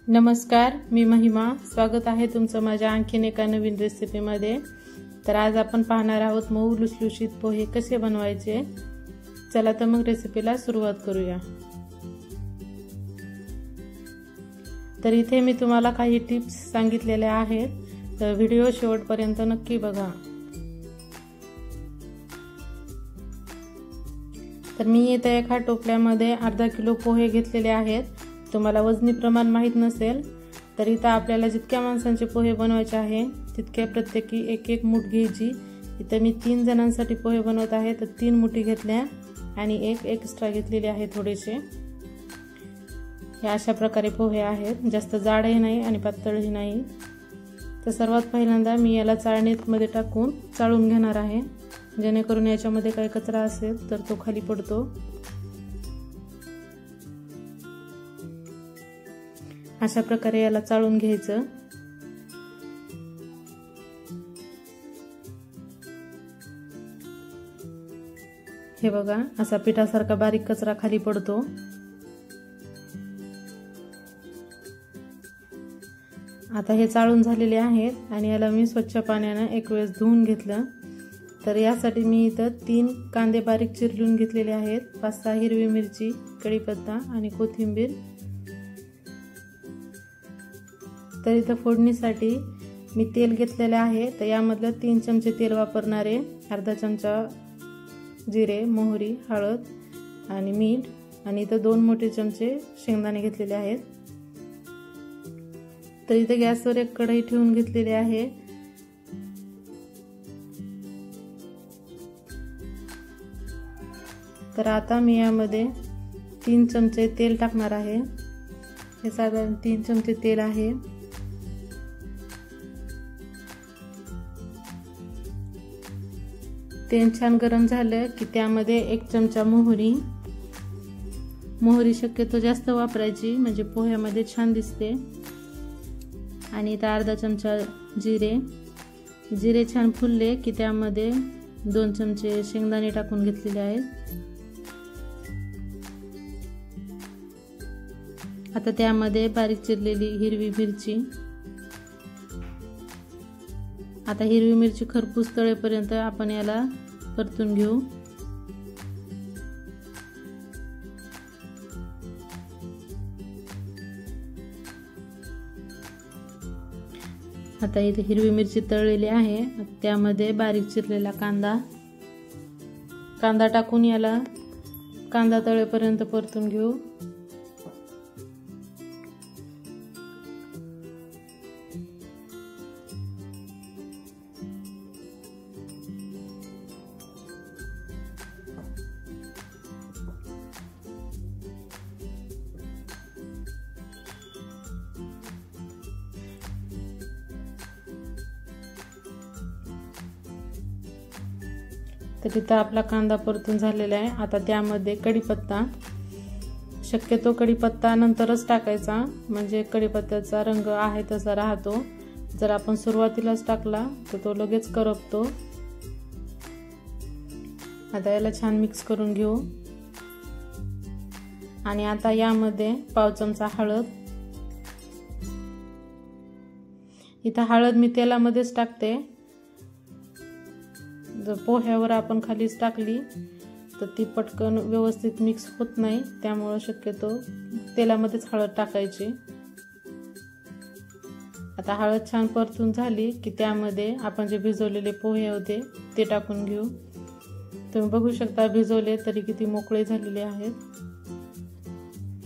नमस्कार, मी महिमा. स्वागत आहे तुमचं माझ्या आणखीन एका नवीन रेसिपीमध्ये. तर आज आपण पाहणार आहोत मऊ लुसलुशीत पोहे कसे बनवायचे. चला तर मग रेसिपीला सुरुवात करूया. तर इथे मी तुम्हाला काही टिप्स सांगितलेल्या आहेत, तर व्हिडिओ शेवटपर्यंत नक्की बघा. तर मी इथे एका टोपल्यामध्ये अर्धा किलो पोहे घेतलेले आहेत. तुम्हाला वजनी प्रमाण माहित नसेल तर इथं आपल्याला जितक्या माणसांचे पोहे बनवायचे आहे तितक्या प्रत्येकी एक एक मूठ घ्यायची. इथं मी 3 जणांसाठी पोहे बनवत आहे, तर 3 मुठी घेतल्या आणि एक एक्स्ट्रा घेतलेले आहे थोडेसे. हे अशा प्रकारे पोहे आहेत, जास्त जाडही नाही आणि पातळही नाही. तर सर्वात पहिल्यांदा मी याला चाळणीमध्ये टाकून चाळून घेणार आहे, जेणेकरून याच्यामध्ये काही कचरा असेल तर तो खाली पडतो. अशा प्रकारे याला चाळून घ्यायचं. हे बघा, असा पिठासारखा बारीक कचरा खाली पडतो. आता हे चाळून झालेले आहेत आणि याला मी स्वच्छ पाण्याने एक वेळेस धुवून घेतलं. तर यासाठी मी इथं 3 कांदे बारीक चिरलून घेतलेले आहेत, 5-6 हिरवी मिरची, कढीपत्ता आणि कोथिंबीर. तर इथं फोडणीसाठी मी तेल घेतलेले आहे, तर यामधलं 3 चमचे तेल वापरणारे, अर्धा चमचा जिरे, मोहरी, हळद आणि मीठ, आणि इथं 2 मोठे चमचे शेंगदाणे घेतलेले आहेत. तर इथं गॅसवर एक कढई ठेवून घेतलेली आहे. तर आता मी यामध्ये 3 चमचे तेल टाकणार आहे. हे साधारण 3 चमचे तेल आहे. तेल छान गरम झालं की त्यामध्ये 1 चमचा मोहरी शक्यतो जास्त वापरायची, म्हणजे पोह्यामध्ये छान दिसते. आणि इथं अर्धा चमचा जिरे छान फुलले की त्यामध्ये 2 चमचे शेंगदाणे टाकून घेतलेले आहेत. आता त्यामध्ये बारीक चिरलेली हिरवी मिरची. आता हिरवी मिरची खरपूस तळेपर्यंत आपण याला परतून घेऊ. आता इथे हिरवी मिरची तळलेली आहे, त्यामध्ये बारीक चिरलेला कांदा टाकून याला कांदा तळेपर्यंत परतून घेऊ. तर इथं आपला कांदा परतून झालेला आहे. आता त्यामध्ये कढीपत्ता, शक्यतो कढीपत्ता नंतरच टाकायचा, म्हणजे कढीपत्त्याचा रंग आहे तसा राहतो. जर आपण सुरुवातीलाच टाकला तर तो लगेच करपतो. आता याला छान मिक्स करून घेऊ. आणि आता यामध्ये पाव चमचा हळद. इथं हळद मी तेलामध्येच टाकते. जर पोह्यावर आपण खालीच टाकली तर ती पटकन व्यवस्थित मिक्स होत नाही, त्यामुळे शक्यतो तेलामध्येच हळद टाकायची. आता हळद छान परतून झाली की त्यामध्ये आपण जे भिजवलेले पोहे होते ते टाकून घेऊ. तुम्ही बघू शकता भिजवले तरी किती मोकळे झालेले आहेत.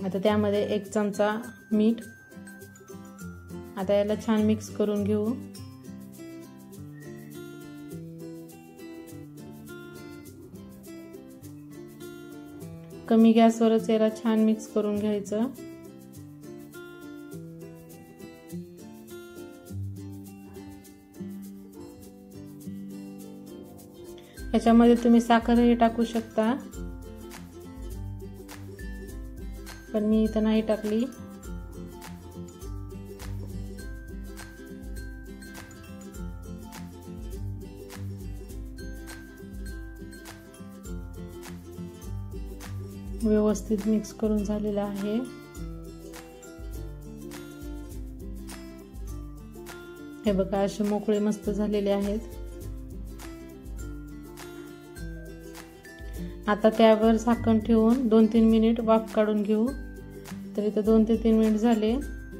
आता त्यामध्ये 1 चमचा मीठ. आता याला छान मिक्स करून घेऊ. कमी गॅसवरच याला छान मिक्स करून घ्यायचं. याच्यामध्ये तुम्ही साखरही टाकू शकता, पण मी इथं नाही टाकली. व्यवस्थित मिक्स करून झालेला आहे. हे बघा असे मोकळे मस्त झालेले आहेत। आता त्यावर झाकण ठेवून 2-3 मिनिट वाफ काढून घेऊ। तर इथं 2 ते 3 मिनिट झाले,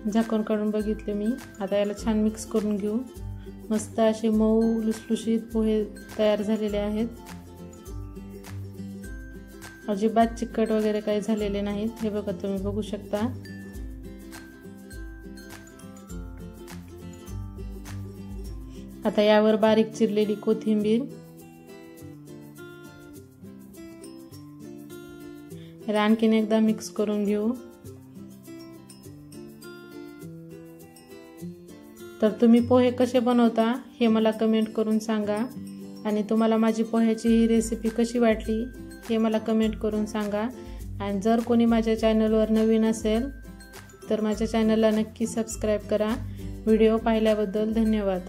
झाकण काढून बघितले मी। आता याला छान मिक्स करून घेऊ। मस्त असे मऊ लुसलुशीत पोहे तयार झालेले आहेत। अजिबात चिकट वगैरे काही झालेले नाहीत। हे बघा तुम्ही बघू शकता। आता यावर बारीक चिरलेली कोथिंबीर, आणखीन एकदा मिक्स करून घेऊ। तर तुम्ही पोहे कसे बनवता हे मला कमेंट करून सांगा, आणि तुम्हाला माझी पोह्याची ही रेसिपी कशी वाटली हे मला कमेंट करून सांगा। आणि जर कोणी माझ्या चॅनलवर नवीन असेल तर माझ्या चॅनलला नक्की सबस्क्राईब करा। व्हिडिओ पाहिल्याबद्दल धन्यवाद।